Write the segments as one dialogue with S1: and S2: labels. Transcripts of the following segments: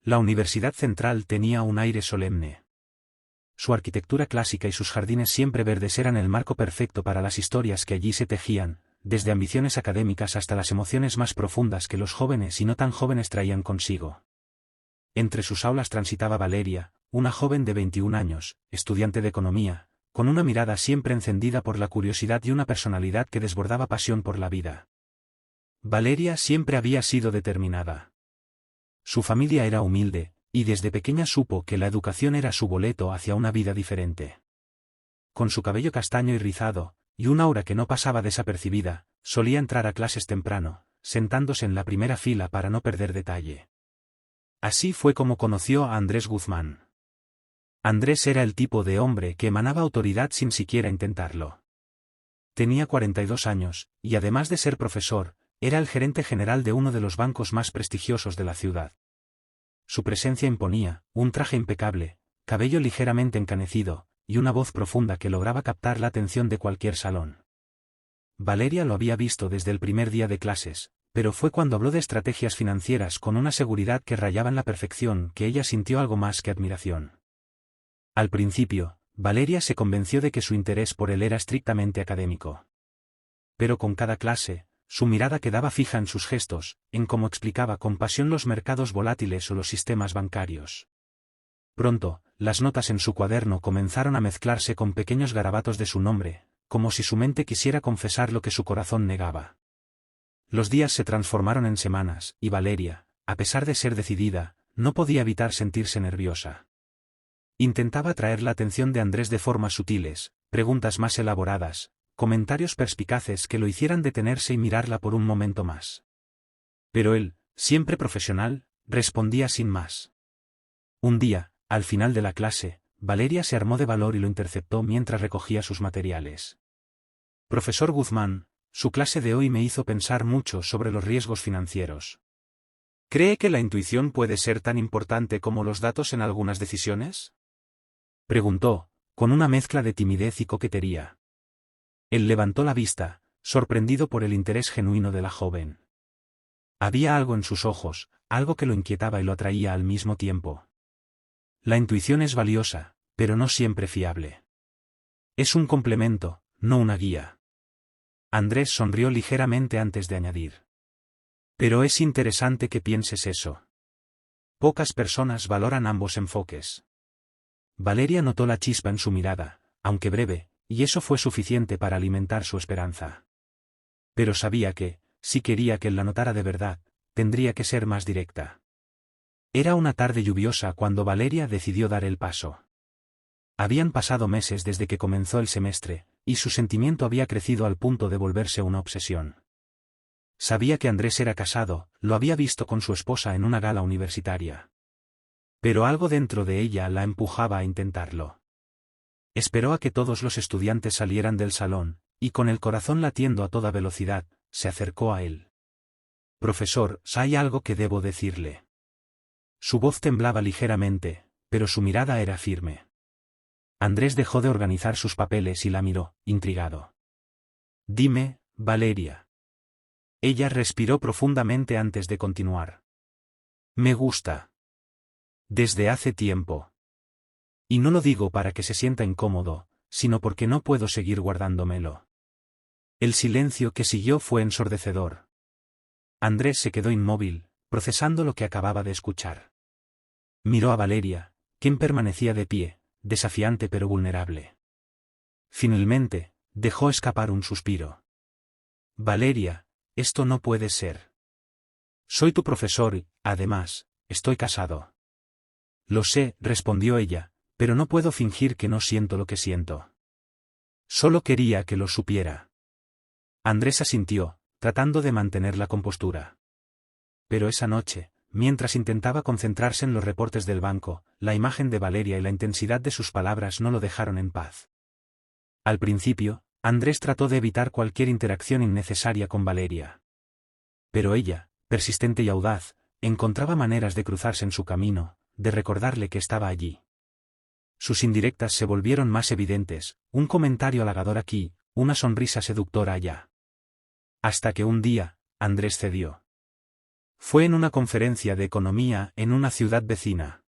S1: La Universidad Central tenía un aire solemne. Su arquitectura clásica y sus jardines siempre verdes eran el marco perfecto para las historias que allí se tejían, desde ambiciones académicas hasta las emociones más profundas que los jóvenes y no tan jóvenes traían consigo. Entre sus aulas transitaba Valeria, una joven de 21 años, estudiante de economía, con una mirada siempre encendida por la curiosidad y una personalidad que desbordaba pasión por la vida. Valeria siempre había sido determinada. Su familia era humilde, y desde pequeña supo que la educación era su boleto hacia una vida diferente. Con su cabello castaño y rizado, y un aura que no pasaba desapercibida, solía entrar a clases temprano, sentándose en la primera fila para no perder detalle. Así fue como conoció a Andrés Guzmán. Andrés era el tipo de hombre que emanaba autoridad sin siquiera intentarlo. Tenía 42 años, y además de ser profesor, era el gerente general de uno de los bancos más prestigiosos de la ciudad. Su presencia imponía, un traje impecable, cabello ligeramente encanecido, y una voz profunda que lograba captar la atención de cualquier salón. Valeria lo había visto desde el primer día de clases, pero fue cuando habló de estrategias financieras con una seguridad que rayaba en la perfección que ella sintió algo más que admiración. Al principio, Valeria se convenció de que su interés por él era estrictamente académico. Pero con cada clase, su mirada quedaba fija en sus gestos, en cómo explicaba con pasión los mercados volátiles o los sistemas bancarios. Pronto, las notas en su cuaderno comenzaron a mezclarse con pequeños garabatos de su nombre, como si su mente quisiera confesar lo que su corazón negaba. Los días se transformaron en semanas, y Valeria, a pesar de ser decidida, no podía evitar sentirse nerviosa. Intentaba atraer la atención de Andrés de formas sutiles, preguntas más elaboradas, comentarios perspicaces que lo hicieran detenerse y mirarla por un momento más. Pero él, siempre profesional, respondía sin más. Un día, al final de la clase, Valeria se armó de valor y lo interceptó mientras recogía sus materiales. Profesor Guzmán, su clase de hoy me hizo pensar mucho sobre los riesgos financieros. ¿Cree que la intuición puede ser tan importante como los datos en algunas decisiones? Preguntó, con una mezcla de timidez y coquetería. Él levantó la vista, sorprendido por el interés genuino de la joven. Había algo en sus ojos, algo que lo inquietaba y lo atraía al mismo tiempo. La intuición es valiosa, pero no siempre fiable. Es un complemento, no una guía. Andrés sonrió ligeramente antes de añadir. Pero es interesante que pienses eso. Pocas personas valoran ambos enfoques. Valeria notó la chispa en su mirada, aunque breve, y eso fue suficiente para alimentar su esperanza. Pero sabía que, si quería que él la notara de verdad, tendría que ser más directa. Era una tarde lluviosa cuando Valeria decidió dar el paso. Habían pasado meses desde que comenzó el semestre, y su sentimiento había crecido al punto de volverse una obsesión. Sabía que Andrés era casado, lo había visto con su esposa en una gala universitaria. Pero algo dentro de ella la empujaba a intentarlo. Esperó a que todos los estudiantes salieran del salón, y con el corazón latiendo a toda velocidad, se acercó a él. Profesor, ¿hay algo que debo decirle? Su voz temblaba ligeramente, pero su mirada era firme. Andrés dejó de organizar sus papeles y la miró, intrigado. Dime, Valeria. Ella respiró profundamente antes de continuar. Me gusta. Desde hace tiempo. Y no lo digo para que se sienta incómodo, sino porque no puedo seguir guardándomelo. El silencio que siguió fue ensordecedor. Andrés se quedó inmóvil, procesando lo que acababa de escuchar. Miró a Valeria, quien permanecía de pie, desafiante pero vulnerable. Finalmente, dejó escapar un suspiro. Valeria, esto no puede ser. Soy tu profesor y, además, estoy casado. Lo sé, respondió ella, pero no puedo fingir que no siento lo que siento. Solo quería que lo supiera. Andrés asintió, tratando de mantener la compostura. Pero esa noche, mientras intentaba concentrarse en los reportes del banco, la imagen de Valeria y la intensidad de sus palabras no lo dejaron en paz. Al principio, Andrés trató de evitar cualquier interacción innecesaria con Valeria. Pero ella, persistente y audaz, encontraba maneras de cruzarse en su camino, de recordarle que estaba allí. Sus indirectas se volvieron más evidentes, un comentario halagador aquí, una sonrisa seductora allá. Hasta que un día, Andrés cedió. Fue en una conferencia de economía en una ciudad vecina.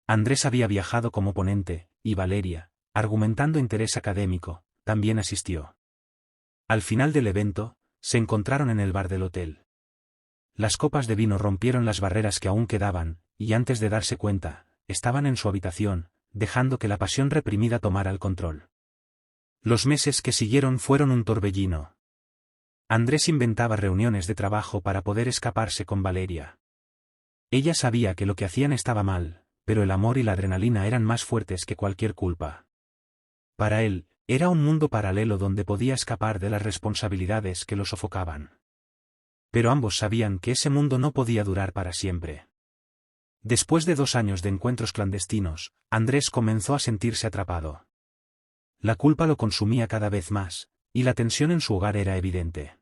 S1: Andrés había viajado como ponente, y Valeria, argumentando interés académico, también asistió. Al final del evento, se encontraron en el bar del hotel. Las copas de vino rompieron las barreras que aún quedaban, y antes de darse cuenta, estaban en su habitación, dejando que la pasión reprimida tomara el control. Los meses que siguieron fueron un torbellino. Andrés inventaba reuniones de trabajo para poder escaparse con Valeria. Ella sabía que lo que hacían estaba mal, pero el amor y la adrenalina eran más fuertes que cualquier culpa. Para él, era un mundo paralelo donde podía escapar de las responsabilidades que lo sofocaban. Pero ambos sabían que ese mundo no podía durar para siempre. Después de 2 años de encuentros clandestinos, Andrés comenzó a sentirse atrapado. La culpa lo consumía cada vez más, y la tensión en su hogar era evidente.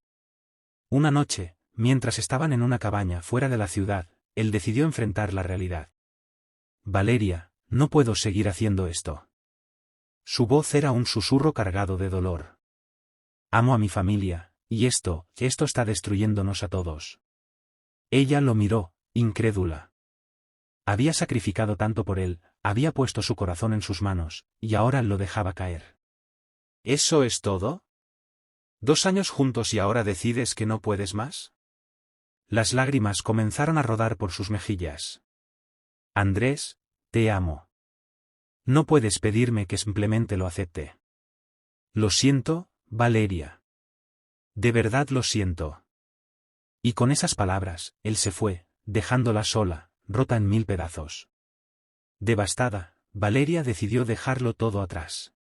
S1: Una noche, mientras estaban en una cabaña fuera de la ciudad, él decidió enfrentar la realidad. Valeria, no puedo seguir haciendo esto. Su voz era un susurro cargado de dolor. Amo a mi familia, y esto está destruyéndonos a todos. Ella lo miró, incrédula. Había sacrificado tanto por él, había puesto su corazón en sus manos, y ahora lo dejaba caer. ¿Eso es todo? ¿2 años juntos y ahora decides que no puedes más? Las lágrimas comenzaron a rodar por sus mejillas. Andrés, te amo. No puedes pedirme que simplemente lo acepte. Lo siento, Valeria. De verdad lo siento. Y con esas palabras, él se fue, dejándola sola, rota en 1000 pedazos. Devastada, Valeria decidió dejarlo todo atrás.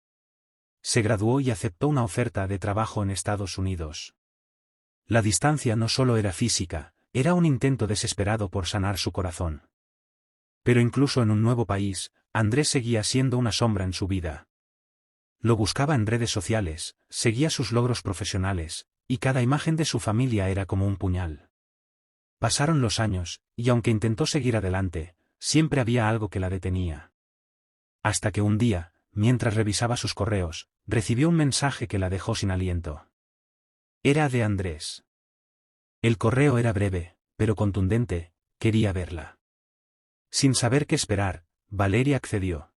S1: Se graduó y aceptó una oferta de trabajo en Estados Unidos. La distancia no solo era física, era un intento desesperado por sanar su corazón. Pero incluso en un nuevo país, Andrés seguía siendo una sombra en su vida. Lo buscaba en redes sociales, seguía sus logros profesionales, y cada imagen de su familia era como un puñal. Pasaron los años, y aunque intentó seguir adelante, siempre había algo que la detenía. Hasta que un día, mientras revisaba sus correos, recibió un mensaje que la dejó sin aliento. Era de Andrés. El correo era breve, pero contundente, quería verla. Sin saber qué esperar, Valeria accedió.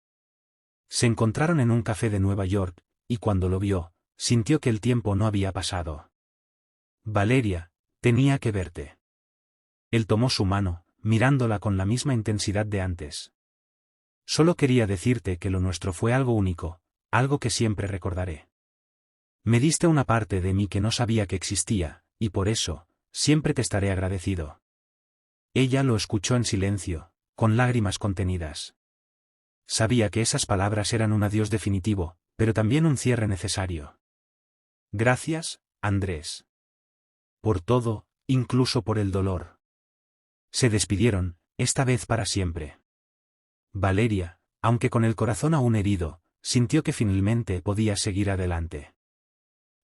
S1: Se encontraron en un café de Nueva York, y cuando lo vio, sintió que el tiempo no había pasado. Valeria, tenía que verte. Él tomó su mano, mirándola con la misma intensidad de antes. Solo quería decirte que lo nuestro fue algo único, algo que siempre recordaré. Me diste una parte de mí que no sabía que existía, y por eso, siempre te estaré agradecido. Ella lo escuchó en silencio, con lágrimas contenidas. Sabía que esas palabras eran un adiós definitivo, pero también un cierre necesario. Gracias, Andrés. Por todo, incluso por el dolor. Se despidieron, esta vez para siempre. Valeria, aunque con el corazón aún herido, sintió que finalmente podía seguir adelante.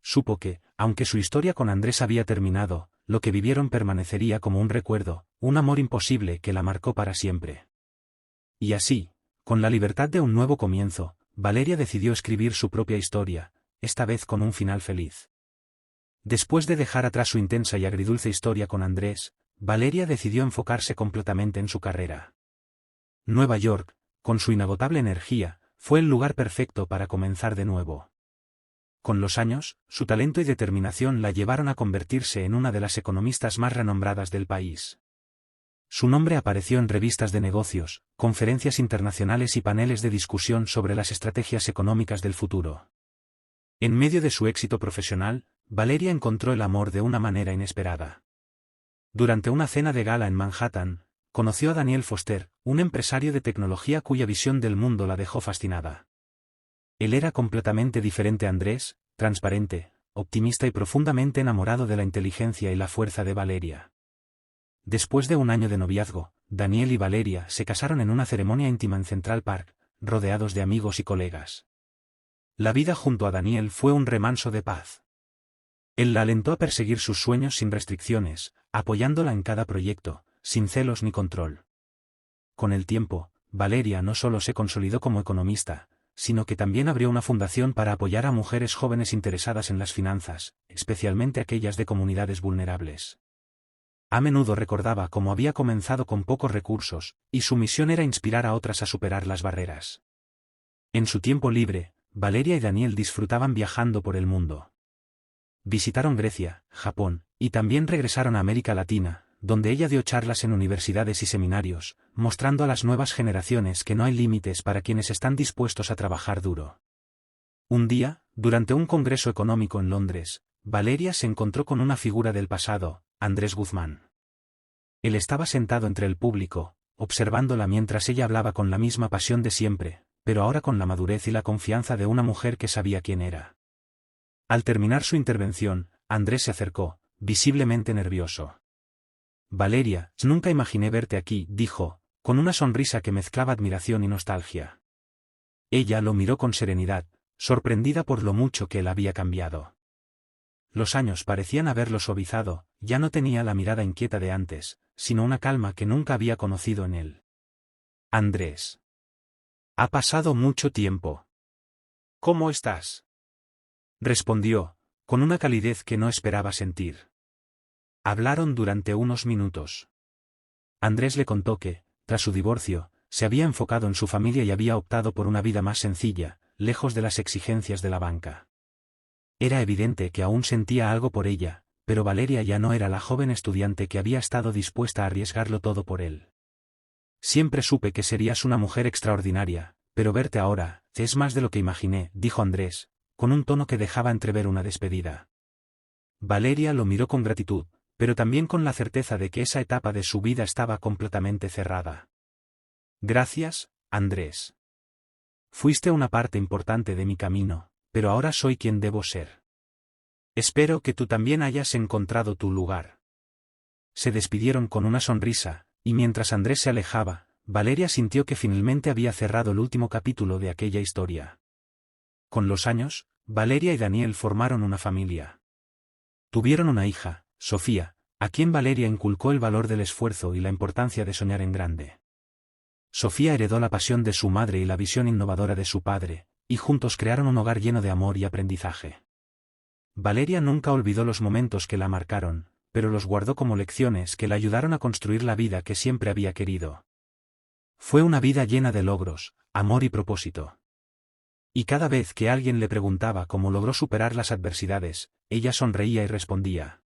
S1: Supo que, aunque su historia con Andrés había terminado, lo que vivieron permanecería como un recuerdo, un amor imposible que la marcó para siempre. Y así, con la libertad de un nuevo comienzo, Valeria decidió escribir su propia historia, esta vez con un final feliz. Después de dejar atrás su intensa y agridulce historia con Andrés, Valeria decidió enfocarse completamente en su carrera. Nueva York, con su inagotable energía, fue el lugar perfecto para comenzar de nuevo. Con los años, su talento y determinación la llevaron a convertirse en una de las economistas más renombradas del país. Su nombre apareció en revistas de negocios, conferencias internacionales y paneles de discusión sobre las estrategias económicas del futuro. En medio de su éxito profesional, Valeria encontró el amor de una manera inesperada. Durante una cena de gala en Manhattan, conoció a Daniel Foster, un empresario de tecnología cuya visión del mundo la dejó fascinada. Él era completamente diferente a Andrés, transparente, optimista y profundamente enamorado de la inteligencia y la fuerza de Valeria. Después de un año de noviazgo, Daniel y Valeria se casaron en una ceremonia íntima en Central Park, rodeados de amigos y colegas. La vida junto a Daniel fue un remanso de paz. Él la alentó a perseguir sus sueños sin restricciones, apoyándola en cada proyecto, sin celos ni control. Con el tiempo, Valeria no solo se consolidó como economista, sino que también abrió una fundación para apoyar a mujeres jóvenes interesadas en las finanzas, especialmente aquellas de comunidades vulnerables. A menudo recordaba cómo había comenzado con pocos recursos, y su misión era inspirar a otras a superar las barreras. En su tiempo libre, Valeria y Daniel disfrutaban viajando por el mundo. Visitaron Grecia, Japón, y también regresaron a América Latina, donde ella dio charlas en universidades y seminarios, mostrando a las nuevas generaciones que no hay límites para quienes están dispuestos a trabajar duro. Un día, durante un congreso económico en Londres, Valeria se encontró con una figura del pasado, Andrés Guzmán. Él estaba sentado entre el público, observándola mientras ella hablaba con la misma pasión de siempre, pero ahora con la madurez y la confianza de una mujer que sabía quién era. Al terminar su intervención, Andrés se acercó, visiblemente nervioso. Valeria, nunca imaginé verte aquí, dijo, con una sonrisa que mezclaba admiración y nostalgia. Ella lo miró con serenidad, sorprendida por lo mucho que él había cambiado. Los años parecían haberlo suavizado, ya no tenía la mirada inquieta de antes, sino una calma que nunca había conocido en él. Andrés. Ha pasado mucho tiempo. ¿Cómo estás? Respondió, con una calidez que no esperaba sentir. Hablaron durante unos minutos. Andrés le contó que, tras su divorcio, se había enfocado en su familia y había optado por una vida más sencilla, lejos de las exigencias de la banca. Era evidente que aún sentía algo por ella, pero Valeria ya no era la joven estudiante que había estado dispuesta a arriesgarlo todo por él. Siempre supe que serías una mujer extraordinaria, pero verte ahora, es más de lo que imaginé, dijo Andrés, con un tono que dejaba entrever una despedida. Valeria lo miró con gratitud, pero también con la certeza de que esa etapa de su vida estaba completamente cerrada. Gracias, Andrés. Fuiste una parte importante de mi camino, pero ahora soy quien debo ser. Espero que tú también hayas encontrado tu lugar. Se despidieron con una sonrisa, y mientras Andrés se alejaba, Valeria sintió que finalmente había cerrado el último capítulo de aquella historia. Con los años, Valeria y Daniel formaron una familia. Tuvieron una hija, Sofía, a quien Valeria inculcó el valor del esfuerzo y la importancia de soñar en grande. Sofía heredó la pasión de su madre y la visión innovadora de su padre, y juntos crearon un hogar lleno de amor y aprendizaje. Valeria nunca olvidó los momentos que la marcaron, pero los guardó como lecciones que la ayudaron a construir la vida que siempre había querido. Fue una vida llena de logros, amor y propósito. Y cada vez que alguien le preguntaba cómo logró superar las adversidades, ella sonreía y respondía: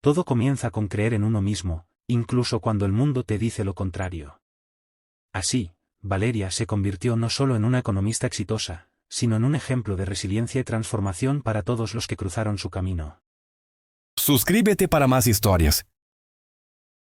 S1: todo comienza con creer en uno mismo, incluso cuando el mundo te dice lo contrario. Así, Valeria se convirtió no solo en una economista exitosa, sino en un ejemplo de resiliencia y transformación para todos los que cruzaron su camino.
S2: Suscríbete para más historias.